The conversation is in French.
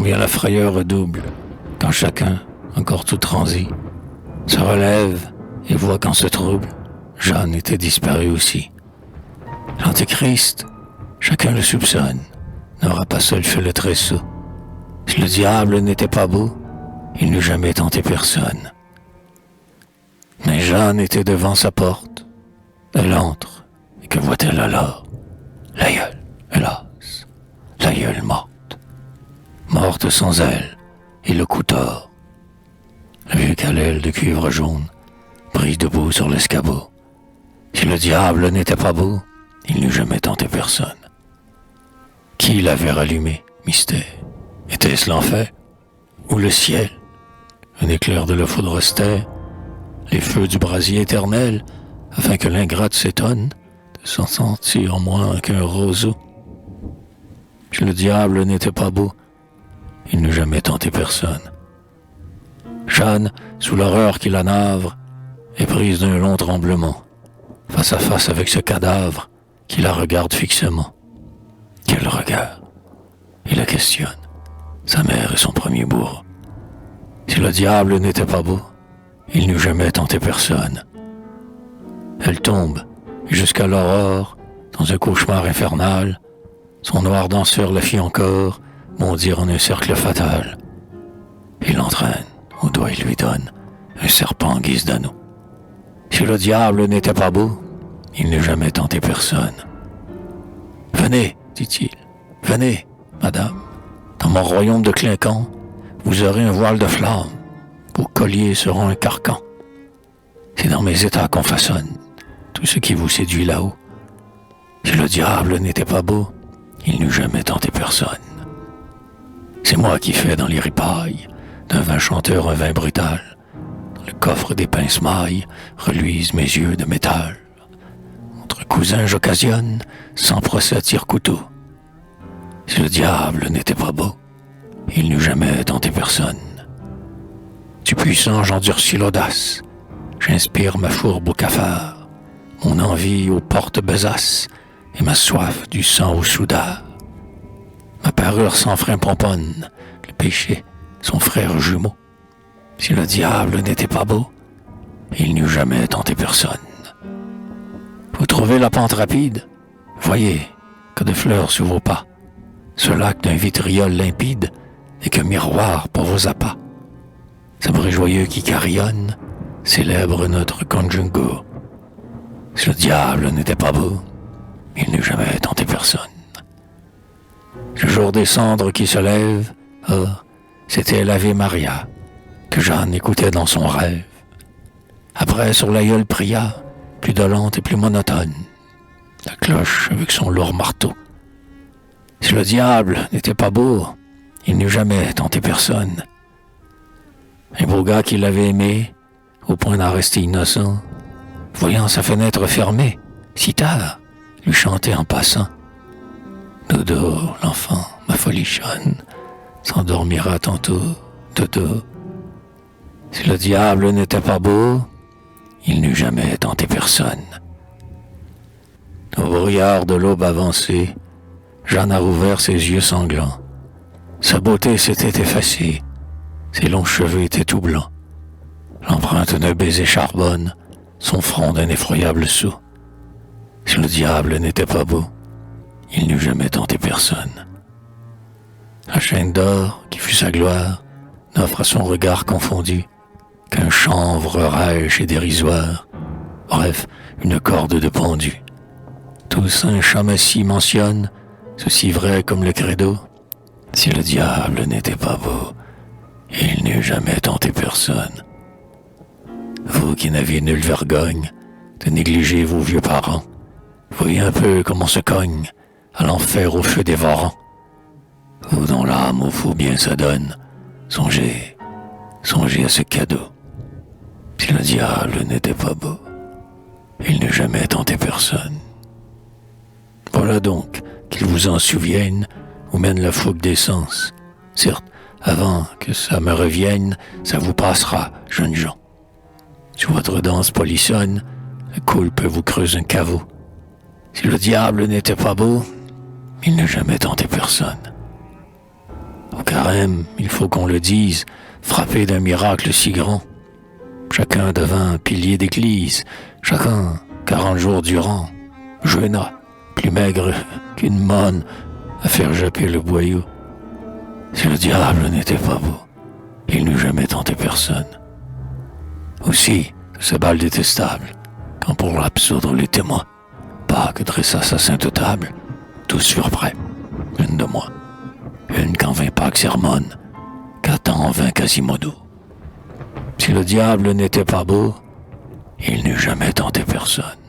combien la frayeur redouble quand chacun, encore tout transi, se relève et voit qu'en ce trouble, Jeanne était disparue aussi. L'Antéchrist, chacun le soupçonne, n'aura pas seul fait le tresseau. Si le diable n'était pas beau, il n'eût jamais tenté personne. Mais Jeanne était devant sa porte. Elle entre, et que voit-elle alors? L'aïeule, hélas, l'aïeule morte. Morte sans elle, et le cou tord. La vieux calèle de cuivre jaune brille debout sur l'escabeau. Si le diable n'était pas beau, il n'eût jamais tenté personne. Qui l'avait rallumé? Mystère. Était-ce l'enfer? Ou le ciel? Un éclair de la foudre austère? Les feux du brasier éternel, afin que l'ingrate s'étonne de s'en sentir moins qu'un roseau? Si le diable n'était pas beau, il n'eût jamais tenté personne. Jeanne, sous l'horreur qui la navre, est prise d'un long tremblement, face à face avec ce cadavre qui la regarde fixement. Quel regard! Il la questionne, sa mère et son premier bourreau. Si le diable n'était pas beau, il n'eût jamais tenté personne. Elle tombe, et jusqu'à l'aurore, dans un cauchemar infernal, son noir danseur la fit encore bondir en un cercle fatal. Il l'entraîne, au doigt il lui donne un serpent en guise d'anneau. Si le diable n'était pas beau, il n'eût jamais tenté personne. « Venez, dit-il, venez, madame, dans mon royaume de clinquant, vous aurez un voile de flamme, vos colliers seront un carcan. C'est dans mes états qu'on façonne tout ce qui vous séduit là-haut. Si le diable n'était pas beau, il n'eût jamais tenté personne. C'est moi qui fais dans les ripailles d'un vin chanteur un vin brutal. Dans le coffre des pince-mailles reluisent mes yeux de métal. Entre cousins j'occasionne, sans procès tire-couteau. Si le diable n'était pas beau, il n'eût jamais tenté personne. Du puissant j'endurcis l'audace, j'inspire ma fourbe au cafard, mon envie aux portes besaces et ma soif du sang au soudard. Ma parure sans frein pomponne, le péché, son frère jumeau. Si le diable n'était pas beau, il n'eût jamais tenté personne. Vous trouvez la pente rapide? Voyez que de fleurs sous vos pas. Ce lac d'un vitriol limpide n'est qu'un miroir pour vos appâts. Ce bruit joyeux qui carillonne célèbre notre conjungo. Si le diable n'était pas beau, il n'eût jamais tenté personne. Le jour des cendres qui se lèvent, c'était l'Ave Maria que Jeanne écoutait dans son rêve. Après, sur l'aïeul pria, plus dolente et plus monotone, la cloche avec son lourd marteau. Si le diable n'était pas beau, il n'eût jamais tenté personne. Un beau gars qui l'avait aimé, au point d'en rester innocent, voyant sa fenêtre fermée, si tard, lui chantait en passant. Dodo, l'enfant, ma folichonne, s'endormira tantôt, dodo. Si le diable n'était pas beau, il n'eût jamais tenté personne. Au brouillard de l'aube avancée, Jeanne a rouvert ses yeux sanglants. Sa beauté s'était effacée, ses longs cheveux étaient tout blancs. L'empreinte d'un baiser charbonne son front d'un effroyable sceau. Si le diable n'était pas beau, il n'eût jamais tenté personne. La chaîne d'or, qui fut sa gloire, n'offre à son regard confondu qu'un chanvre rêche et dérisoire, bref, une corde de pendu. Tout saint Chamassis mentionne, ceci vrai comme le credo, si le diable n'était pas beau, il n'eût jamais tenté personne. Vous qui n'aviez nulle vergogne de négliger vos vieux parents, voyez un peu comment on se cogne à l'enfer au feu dévorant. Vous dont l'âme au faux bien s'adonne, songez à ce cadeau. Si le diable n'était pas beau, il n'eût jamais tenté personne. Voilà donc, qu'il vous en souvienne, où mène la fougue des sens. Certes, avant que ça me revienne, ça vous passera, jeunes gens. Sur votre danse polissonne, la coulpe vous creuse un caveau. Si le diable n'était pas beau, il n'a jamais tenté personne. Au carême, il faut qu'on le dise, frappé d'un miracle si grand. Chacun devint pilier d'église, chacun 40 jours durant, jeûna, plus maigre qu'une monne, à faire japper le boyau. Si le diable n'était pas beau, il n'eût jamais tenté personne. Aussi, ce bal détestable, quand pour l'absoudre les témoins, Pâques dressa sa sainte table, tous furent prêts, une de moins, une qu'en vint Pâques sermonne, qu'attend en vint Quasimodo. Si le diable n'était pas beau, il n'eût jamais tenté personne.